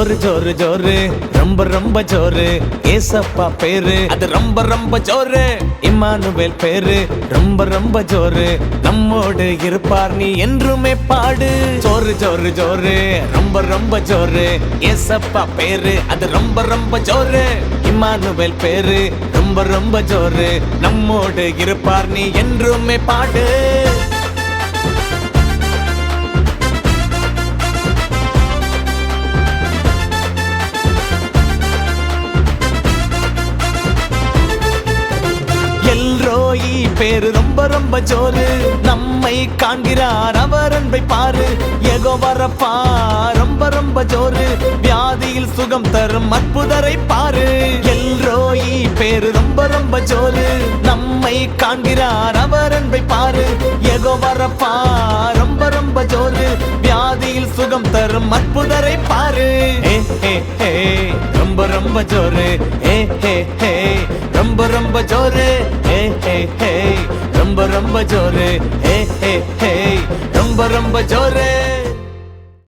ஜோரு ஜோரு ஜோரு ரொம்ப ரொம்ப ஜோரு ஏசப்பா பேரு அது ரொம்ப ரொம்ப ஜோரு இம்மானுவேல் பேரு ரொம்ப ரொம்ப ஜோரு நம்மோடு இருப்பார் நீ என்றுமே பாடு ஜோரு ஜோரு ஜோரு ரொம்ப ரொம்ப ஜோரு ஏசப்பா பேரு அது ரொம்ப ரொம்ப ஜோரு இம்மானுவேல் பேரு ரொம்ப ரொம்ப ஜோரு நம்மோடு இருப்பார் நீ என்றுமே பாடு எல்ரோயி பேரு ரொம்ப ரொம்ப ஜோரு நம்மை காண்கிறார் அவர் அன்பை பாரு யெகோவா ரப்பா ரொம்ப ரொம்ப ஜோரு வியாதியில் சுகம் தரும் அற்புதரை பாரு எல்ரோயி பேரு ரொம்ப ரொம்ப ஜோரு நம்மை காண்கிறார் அவர் அன்பை பாரு யெகோவா ரப்பா ரொம்ப ரொம்ப ஜோரு வியாதியில் சுகம் தரும் அற்புதரை பாரு ரொம்ப ரொம்ப ஜோரு ரொம்ப ரொம்ப ஜோரு ரொம்ப ரொம்ப ஜோரு ரொம்ப ரொம்ப ஜோரு